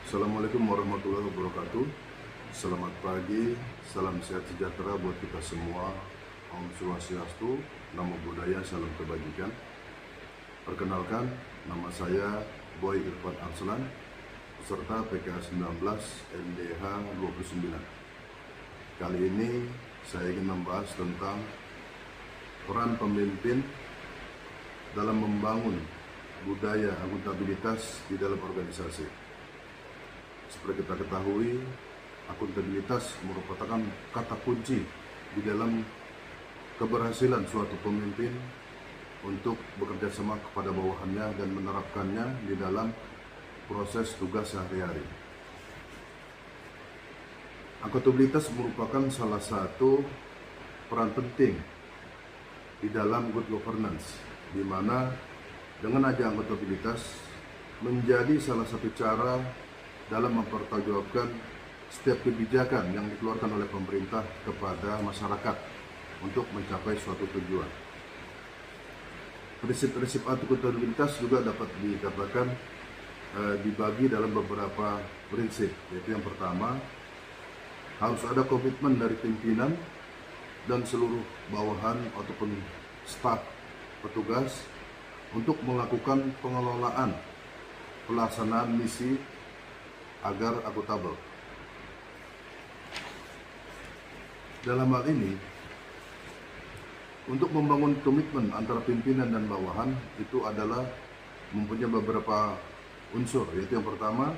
Assalamualaikum warahmatullahi wabarakatuh. Selamat pagi, salam sehat sejahtera buat kita semua. Om Swastiastu, Namo Buddhaya, salam kebajikan. Perkenalkan, nama saya Boy Irfan Arslan, peserta PKA 19 MDH 29. Kali ini saya ingin membahas tentang peran pemimpin dalam membangun budaya akuntabilitas di dalam organisasi. Seperti kita ketahui, akuntabilitas merupakan kata kunci di dalam keberhasilan suatu pemimpin untuk bekerja sama kepada bawahannya dan menerapkannya di dalam proses tugas sehari-hari. Akuntabilitas merupakan salah satu peran penting di dalam good governance, di mana dengan adanya akuntabilitas menjadi salah satu cara dalam mempertanggungjawabkan setiap kebijakan yang dikeluarkan oleh pemerintah kepada masyarakat untuk mencapai suatu tujuan. Prinsip-prinsip akuntabilitas juga dapat dikatakan dibagi dalam beberapa prinsip, yaitu yang pertama, harus ada komitmen dari pimpinan dan seluruh bawahan ataupun staf petugas untuk melakukan pengelolaan pelaksanaan misi agar akuntabel. Dalam hal ini, untuk membangun komitmen antara pimpinan dan bawahan itu adalah mempunyai beberapa unsur, yaitu yang pertama,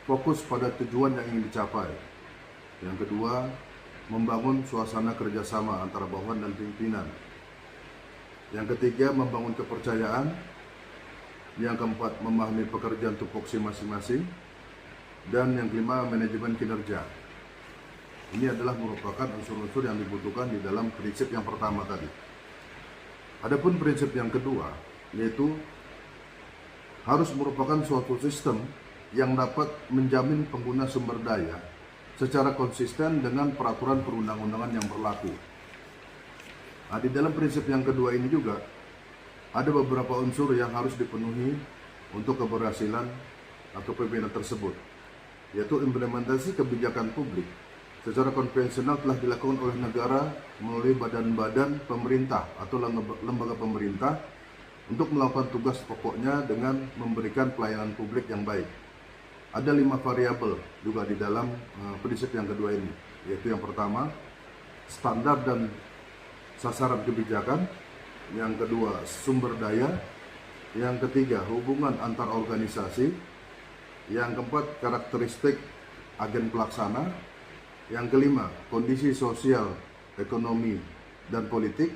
fokus pada tujuan yang ingin dicapai. Yang kedua, membangun suasana kerjasama antara bawahan dan pimpinan. Yang ketiga, membangun kepercayaan. Yang keempat, memahami pekerjaan tupoksi masing-masing. Dan yang kelima, manajemen kinerja. Ini adalah merupakan unsur-unsur yang dibutuhkan di dalam prinsip yang pertama tadi. Adapun prinsip yang kedua, yaitu harus merupakan suatu sistem yang dapat menjamin pengguna sumber daya secara konsisten dengan peraturan perundang-undangan yang berlaku. Nah, di dalam prinsip yang kedua ini juga ada beberapa unsur yang harus dipenuhi untuk keberhasilan atau pimpinan tersebut, yaitu implementasi kebijakan publik secara konvensional telah dilakukan oleh negara melalui badan-badan pemerintah atau lembaga pemerintah untuk melakukan tugas pokoknya dengan memberikan pelayanan publik yang baik. Ada 5 variabel juga di dalam prinsip yang kedua ini, yaitu yang pertama, standar dan sasaran kebijakan. Yang kedua, sumber daya. Yang ketiga, hubungan antar organisasi. Yang keempat, karakteristik agen pelaksana. Yang kelima, kondisi sosial, ekonomi, dan politik.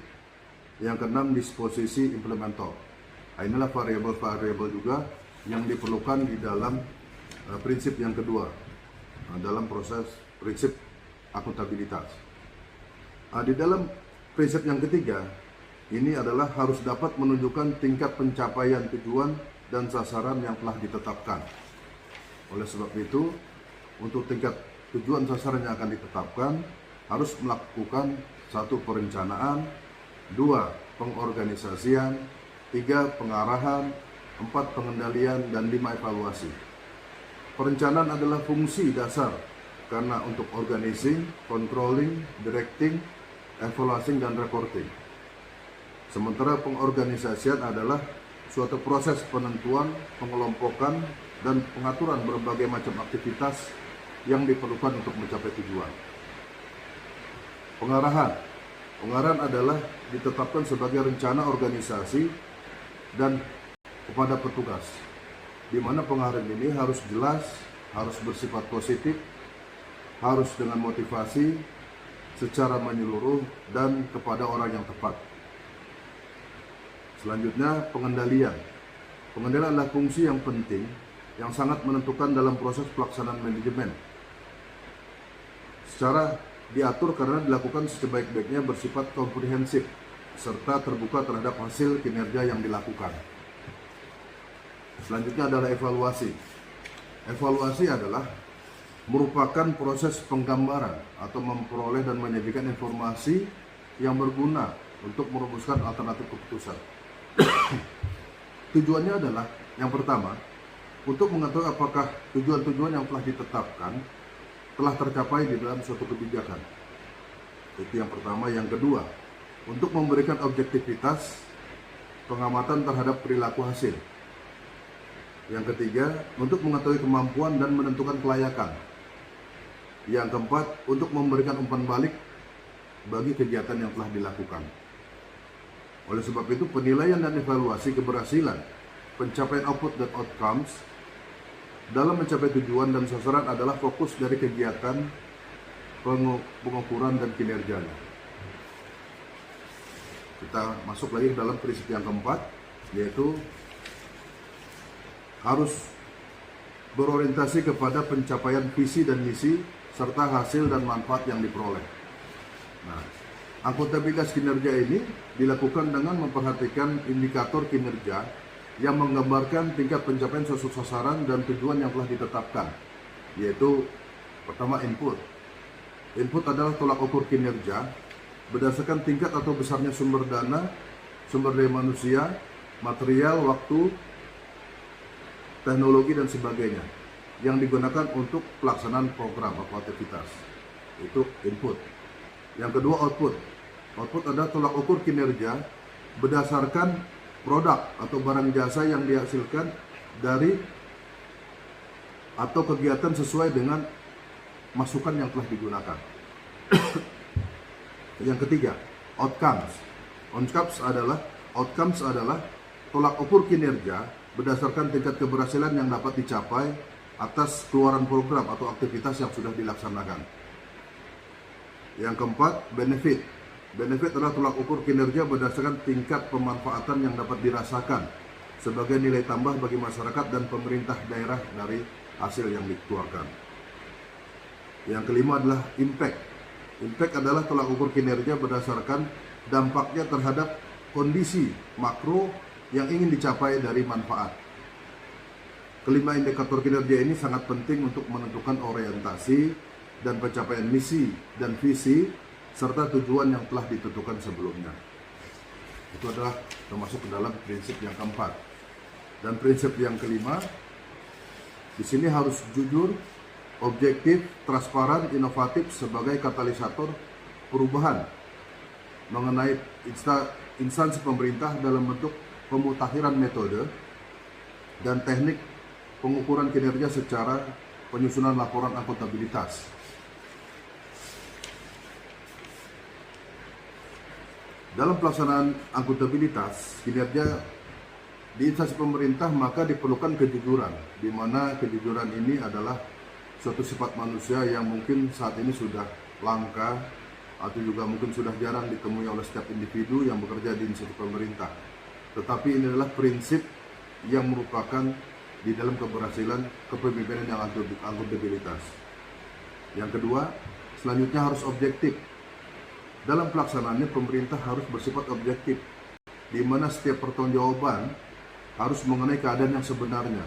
Yang keenam, disposisi implementer. Nah, inilah variabel-variabel juga yang diperlukan di dalam prinsip yang kedua, dalam proses prinsip akuntabilitas. Di dalam prinsip yang ketiga, ini adalah harus dapat menunjukkan tingkat pencapaian tujuan dan sasaran yang telah ditetapkan. Oleh sebab itu, untuk tingkat tujuan sasaran yang akan ditetapkan, harus melakukan 1. Perencanaan, 2. Pengorganisasian, 3. Pengarahan, 4. Pengendalian, dan 5. Evaluasi. Perencanaan adalah fungsi dasar karena untuk organizing, controlling, directing, evaluating, dan reporting. Sementara pengorganisasian adalah suatu proses penentuan, pengelompokan, dan pengaturan berbagai macam aktivitas yang diperlukan untuk mencapai tujuan. Pengarahan adalah ditetapkan sebagai rencana organisasi dan kepada petugas, di mana pengarahan ini harus jelas, harus bersifat positif, harus dengan motivasi secara menyeluruh dan kepada orang yang tepat. Selanjutnya, pengendalian. Pengendalian adalah fungsi yang penting yang sangat menentukan dalam proses pelaksanaan manajemen. Secara diatur karena dilakukan sebaik-baiknya, bersifat komprehensif serta terbuka terhadap hasil kinerja yang dilakukan. Selanjutnya adalah evaluasi. Evaluasi adalah merupakan proses penggambaran atau memperoleh dan menyajikan informasi yang berguna untuk merumuskan alternatif keputusan. Tujuannya adalah yang pertama, untuk mengetahui apakah tujuan-tujuan yang telah ditetapkan telah tercapai di dalam suatu kebijakan. Itu yang pertama. Yang kedua, untuk memberikan objektivitas pengamatan terhadap perilaku hasil. Yang ketiga, untuk mengetahui kemampuan dan menentukan kelayakan. Yang keempat, untuk memberikan umpan balik bagi kegiatan yang telah dilakukan. Oleh sebab itu, penilaian dan evaluasi keberhasilan pencapaian output dan outcomes dalam mencapai tujuan dan sasaran adalah fokus dari kegiatan pengukuran dan kinerjanya. Kita masuk lagi ke dalam prinsip yang keempat, yaitu harus berorientasi kepada pencapaian visi dan misi serta hasil dan manfaat yang diperoleh. Nah, akuntabilitas kinerja ini dilakukan dengan memperhatikan indikator kinerja yang menggambarkan tingkat pencapaian suatu sasaran dan tujuan yang telah ditetapkan, yaitu pertama input. Input adalah tolak ukur kinerja berdasarkan tingkat atau besarnya sumber dana, sumber daya manusia, material, waktu, teknologi, dan sebagainya yang digunakan untuk pelaksanaan program atau aktivitas. Itu input. Yang kedua output. Output adalah tolak ukur kinerja berdasarkan produk atau barang jasa yang dihasilkan dari atau kegiatan sesuai dengan masukan yang telah digunakan. Yang ketiga, outcomes. Outcomes adalah tolak ukur kinerja berdasarkan tingkat keberhasilan yang dapat dicapai atas keluaran program atau aktivitas yang sudah dilaksanakan. Yang keempat, benefit. Benefit adalah tolak ukur kinerja berdasarkan tingkat pemanfaatan yang dapat dirasakan sebagai nilai tambah bagi masyarakat dan pemerintah daerah dari hasil yang dikeluarkan. Yang kelima adalah impact. Impact adalah tolak ukur kinerja berdasarkan dampaknya terhadap kondisi makro yang ingin dicapai dari manfaat. Kelima indikator kinerja ini sangat penting untuk menentukan orientasi dan pencapaian misi dan visi serta tujuan yang telah ditentukan sebelumnya. Itu adalah termasuk ke dalam prinsip yang keempat. Dan prinsip yang kelima, di sini harus jujur, objektif, transparan, inovatif sebagai katalisator perubahan mengenai instansi pemerintah dalam bentuk pemutakhiran metode dan teknik pengukuran kinerja secara penyusunan laporan akuntabilitas. Dalam pelaksanaan akuntabilitas kinerja di instansi pemerintah maka diperlukan kejujuran, di mana kejujuran ini adalah suatu sifat manusia yang mungkin saat ini sudah langka atau juga mungkin sudah jarang ditemui oleh setiap individu yang bekerja di instansi pemerintah. Tetapi ini adalah prinsip yang merupakan di dalam keberhasilan kepemimpinan yang akuntabilitas. Yang kedua, selanjutnya harus objektif. Dalam pelaksanaannya pemerintah harus bersifat objektif, di mana setiap pertanggungjawaban harus mengenai keadaan yang sebenarnya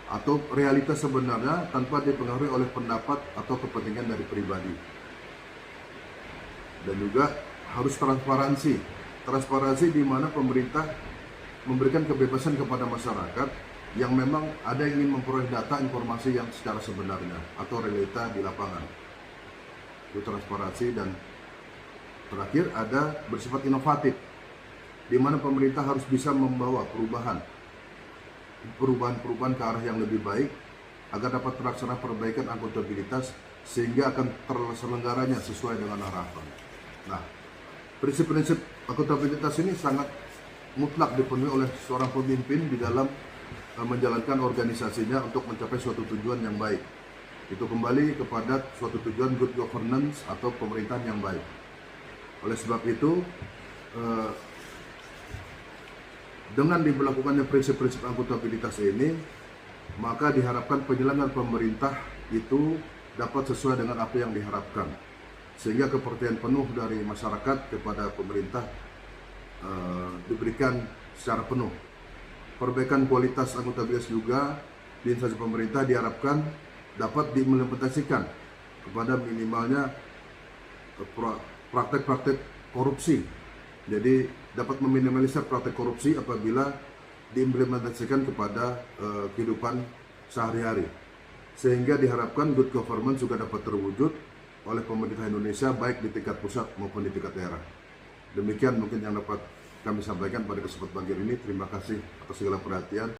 atau realitas sebenarnya tanpa dipengaruhi oleh pendapat atau kepentingan dari pribadi. Dan juga harus transparansi. Transparansi di mana pemerintah memberikan kebebasan kepada masyarakat yang memang ada yang ingin memperoleh data informasi yang secara sebenarnya atau realita di lapangan. Itu transparansi. Dan terakhir ada bersifat inovatif, di mana pemerintah harus bisa membawa perubahan ke arah yang lebih baik agar dapat terlaksana perbaikan akuntabilitas sehingga akan terselenggaranya sesuai dengan harapan. Nah, prinsip-prinsip akuntabilitas ini sangat mutlak dipenuhi oleh seorang pemimpin di dalam menjalankan organisasinya untuk mencapai suatu tujuan yang baik. Itu kembali kepada suatu tujuan good governance atau pemerintahan yang baik. Oleh sebab itu, dengan diberlakukannya prinsip-prinsip akuntabilitas ini, maka diharapkan penyelenggaraan pemerintah itu dapat sesuai dengan apa yang diharapkan, sehingga kepercayaan penuh dari masyarakat kepada pemerintah diberikan secara penuh. Perbaikan kualitas akuntabilitas juga di instansi pemerintah diharapkan dapat diimplementasikan kepada minimalnya praktek-praktek korupsi. Jadi dapat meminimalisir praktek korupsi apabila diimplementasikan kepada kehidupan sehari-hari. Sehingga diharapkan good government juga dapat terwujud oleh pemerintah Indonesia baik di tingkat pusat maupun di tingkat daerah. Demikian mungkin yang dapat kami sampaikan pada kesempatan pagi ini. Terima kasih atas segala perhatian.